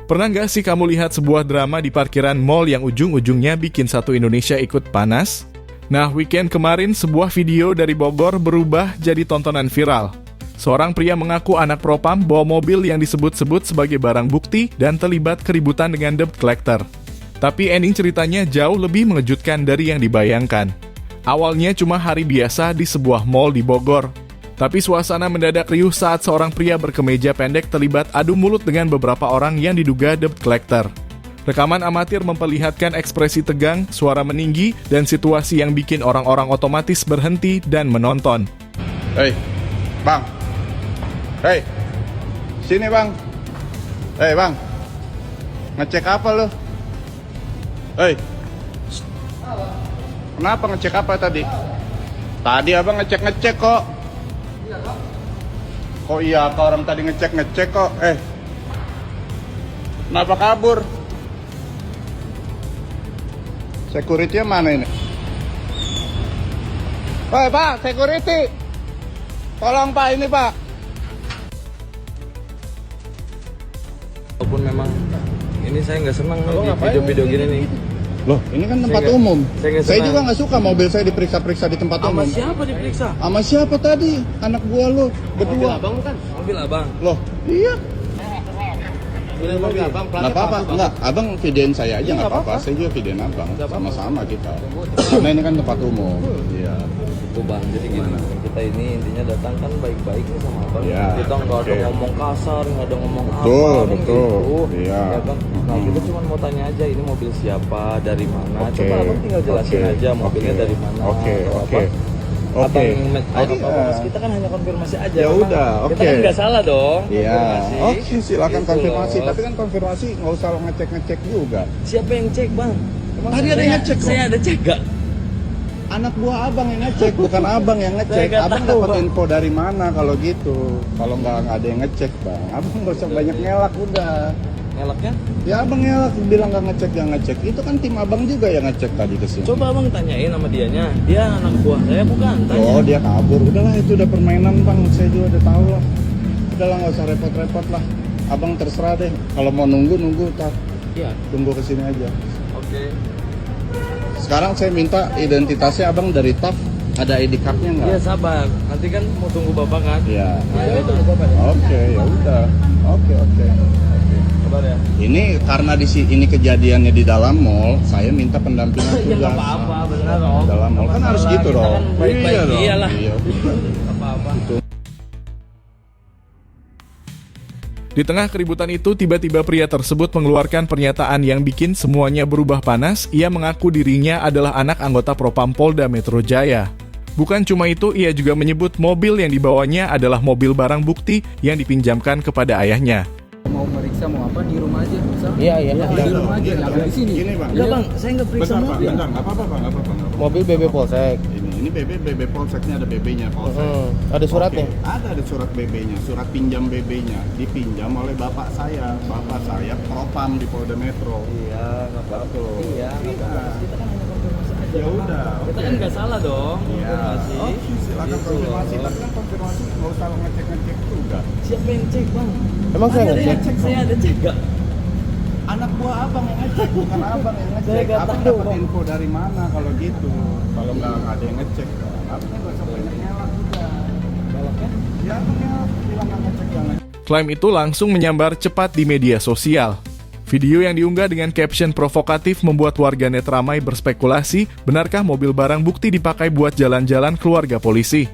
Pernah nggak sih kamu lihat sebuah drama di parkiran mall yang ujung-ujungnya bikin satu Indonesia ikut panas? Nah, weekend kemarin sebuah video dari Bogor berubah jadi tontonan viral. Seorang pria mengaku anak propam bawa mobil yang disebut-sebut sebagai barang bukti dan terlibat keributan dengan debt collector. Tapi ending ceritanya jauh lebih mengejutkan dari yang dibayangkan. Awalnya cuma hari biasa di sebuah mall di Bogor. Tapi suasana mendadak riuh saat seorang pria berkemeja pendek terlibat adu mulut dengan beberapa orang yang diduga debt collector. Rekaman amatir memperlihatkan ekspresi tegang, suara meninggi, dan situasi yang bikin orang-orang otomatis berhenti dan menonton. Hei, bang. Hei, sini bang. Hei bang, ngecek apa lo? Hei, kenapa ngecek apa tadi? Tadi abang ngecek kok. Kok iya, kok orang tadi ngecek kok. Kenapa kabur? Security-nya mana ini? Hei pak, security. Tolong pak, ini pak. Walaupun memang ini saya nggak senang nih di video-video gini nih. Loh, ini kan tempat umum. Saya juga nggak suka mobil saya diperiksa-periksa di tempat umum. Sama siapa diperiksa? Sama siapa tadi? Anak buah lo, berdua. Mobil abang bukan? Mobil abang. Loh, iya. Mobil abang. Nggak apa-apa, nggak. Abang videoin saya aja nggak apa-apa. Saya juga videoin abang. Sama-sama kita. Karena ini kan tempat umum. Iya. Itu bang, jadi gini, kita ini intinya datang kan baik-baik nih sama abang. Ya, Kita nggak ada ngomong kasar, nggak ada ngomong apa. Betul. Gitu. Iya. Ya kan? Nah kita cuma mau tanya aja ini mobil siapa, dari mana. Coba abang tinggal jelasin aja mobilnya dari mana. Oke. Kita kan hanya konfirmasi aja. Ya udah, oke. Kita kan nggak salah dong. Iya. Oke, silakan Gitu konfirmasi. loh. Tapi kan konfirmasi nggak usah lo ngecek juga. Siapa yang cek bang? Emang Tadi ada yang ngecek kok. Saya ada cek gak? Anak buah abang yang ngecek, bukan abang yang ngecek. Saya nggak Abang tahu, dapat Bang. info dari mana kalau gitu? Kalau nggak ada yang ngecek bang, abang nggak usah banyak ngelak udah. Ngelaknya? Ya abang ngelak bilang nggak ngecek. Itu kan tim abang juga yang ngecek tadi kesini. Coba abang tanyain sama dianya. Dia anak buah saya bukan? Tanya. Oh dia kabur, udahlah itu udah permainan bang. Saya juga udah tahu lah. Udahlah nggak usah repot-repot lah. Abang terserah deh. Kalau mau nunggu tar. Iya. Tunggu kesini aja. Oke. Sekarang saya minta identitasnya abang dari TAF. Ada ID card-nya nggak? Iya sabar. Nanti kan mau tunggu bapak kan? Iya. Ayo tunggu bapak. Oke, ya udah. Oke. Sabar ya. Ini karena ini kejadiannya di dalam mall, saya minta pendampingan Ya tugas. nggak apa-apa, benar dong. Dalam mall kan harus gitu Kita dong. kan baik-baik. Iya dong. Iyalah. Iya. Nggak apa-apa. Di tengah keributan itu, tiba-tiba pria tersebut mengeluarkan pernyataan yang bikin semuanya berubah panas. Ia mengaku dirinya adalah anak anggota Propam Polda Metro Jaya. Bukan cuma itu, ia juga menyebut mobil yang dibawanya adalah mobil barang bukti yang dipinjamkan kepada ayahnya. Mau meriksa mau apa di rumah aja bisa? Iya. Di rumah aja, jangan di sini. Gini bang. Enggak bang, saya nggak periksa Bentar, Pak. mobil. Bentar, nggak apa-apa. Mobil BB Polsek. Ini BB Polseknya ada BB-nya Polsek. Ada suratnya. Oke, ada surat BB-nya, surat pinjam BB-nya dipinjam oleh bapak saya. Bapak saya Propam di Polda Metro. Iya, nggak apa-apa. Iya, nggak apa-apa. Kita kan hanya konfirmasi aja. Ya udah. Kita kan nggak salah dong. Iya. Konfirmasi. Oke, silakan Gitu konfirmasi. loh. Tapi kan konfirmasi nggak usah lo ngecek juga. Siapa yang cek bang? Emang saya Ada nggak yang cek? Saya ada cek gak? Anak buah abang yang ngecek, bukan abang yang ngecek. Saya nggak Abang tahu, dapat Bang. info dari mana kalau gitu? Kalau nggak ada yang ngecek, abang nggak usah banyak ngelak juga. Galaknya? Ya abang ngelak, bilang nggak ngecek yang ngecek. Klaim itu langsung menyambar cepat di media sosial. Video yang diunggah dengan caption provokatif membuat warganet ramai berspekulasi, benarkah mobil barang bukti dipakai buat jalan-jalan keluarga polisi?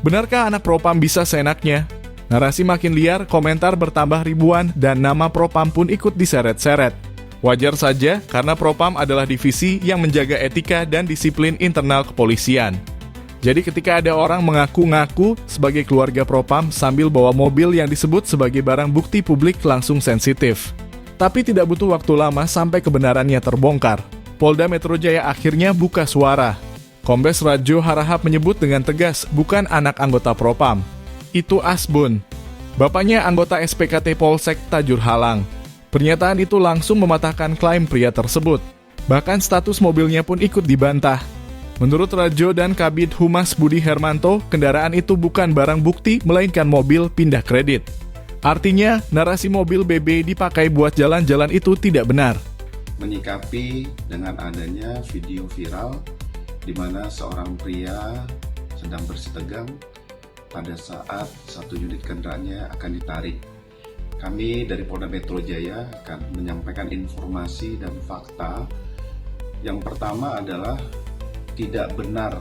Benarkah anak Propam bisa seenaknya? Narasi makin liar, komentar bertambah ribuan, dan nama Propam pun ikut diseret-seret. Wajar saja, karena Propam adalah divisi yang menjaga etika dan disiplin internal kepolisian. Jadi ketika ada orang mengaku-ngaku sebagai keluarga Propam sambil bawa mobil yang disebut sebagai barang bukti publik langsung sensitif. Tapi tidak butuh waktu lama sampai kebenarannya terbongkar. Polda Metro Jaya akhirnya buka suara. Kombes Rajo Harahap menyebut dengan tegas bukan anak anggota Propam. Itu Asbun. Bapaknya anggota SPKT Polsek Tajur Halang. Pernyataan itu langsung mematahkan klaim pria tersebut. Bahkan status mobilnya pun ikut dibantah. Menurut Rajo dan Kabid Humas Budi Hermanto, kendaraan itu bukan barang bukti melainkan mobil pindah kredit. Artinya, narasi mobil BB dipakai buat jalan-jalan itu tidak benar. Menyikapi dengan adanya video viral di mana seorang pria sedang bersih tegang pada saat satu unit kendaraannya akan ditarik. Kami dari Polda Metro Jaya akan menyampaikan informasi dan fakta. Yang pertama adalah tidak benar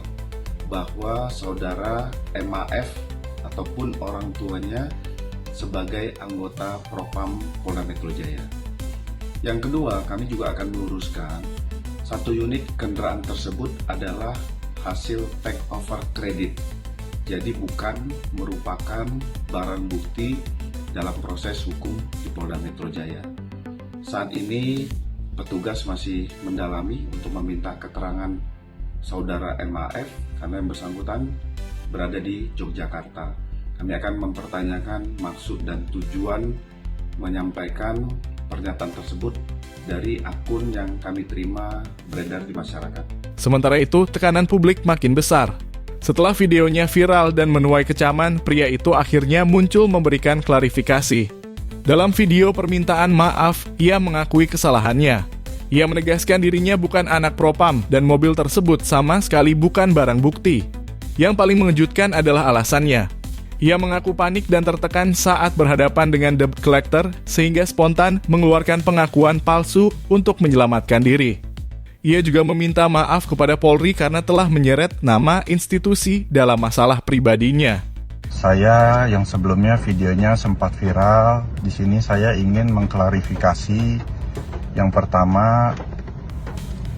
bahwa saudara MAF ataupun orang tuanya sebagai anggota Propam Polda Metro Jaya. Yang kedua, kami juga akan meluruskan satu unit kendaraan tersebut adalah hasil take over kredit. Jadi bukan merupakan barang bukti dalam proses hukum di Polda Metro Jaya. Saat ini petugas masih mendalami untuk meminta keterangan saudara MAF karena yang bersangkutan berada di Yogyakarta. Kami akan mempertanyakan maksud dan tujuan menyampaikan pernyataan tersebut dari akun yang kami terima beredar di masyarakat. Sementara itu, tekanan publik makin besar. Setelah videonya viral dan menuai kecaman, pria itu akhirnya muncul memberikan klarifikasi. Dalam video permintaan maaf, ia mengakui kesalahannya. Ia menegaskan dirinya bukan anak Propam dan mobil tersebut sama sekali bukan barang bukti. Yang paling mengejutkan adalah alasannya. Ia mengaku panik dan tertekan saat berhadapan dengan debt collector sehingga spontan mengeluarkan pengakuan palsu untuk menyelamatkan diri. Ia juga meminta maaf kepada Polri karena telah menyeret nama institusi dalam masalah pribadinya. Saya yang sebelumnya videonya sempat viral, di sini saya ingin mengklarifikasi. Yang pertama,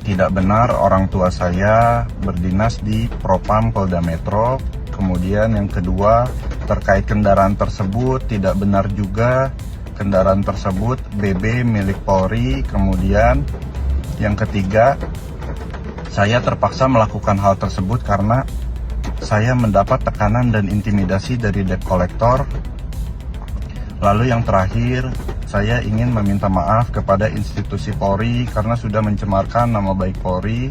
tidak benar orang tua saya berdinas di Propam Polda Metro. Kemudian yang kedua, terkait kendaraan tersebut tidak benar juga, kendaraan tersebut BB milik Polri. Kemudian yang ketiga, saya terpaksa melakukan hal tersebut karena saya mendapat tekanan dan intimidasi dari debt collector. Lalu yang terakhir, saya ingin meminta maaf kepada institusi Polri karena sudah mencemarkan nama baik Polri.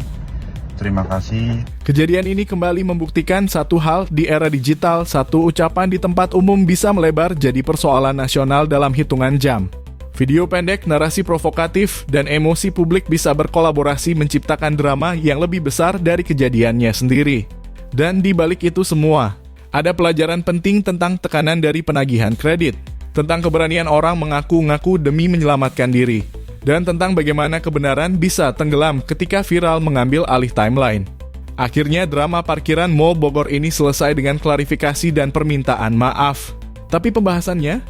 Terima kasih. Kejadian ini kembali membuktikan satu hal di era digital, satu ucapan di tempat umum bisa melebar jadi persoalan nasional dalam hitungan jam. Video pendek, narasi provokatif, dan emosi publik bisa berkolaborasi menciptakan drama yang lebih besar dari kejadiannya sendiri. Dan di balik itu semua, ada pelajaran penting tentang tekanan dari penagihan kredit, tentang keberanian orang mengaku-ngaku demi menyelamatkan diri, dan tentang bagaimana kebenaran bisa tenggelam ketika viral mengambil alih timeline. Akhirnya drama parkiran Mall Bogor ini selesai dengan klarifikasi dan permintaan maaf. Tapi pembahasannya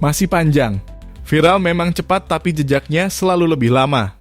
masih panjang. Viral memang cepat tapi jejaknya selalu lebih lama.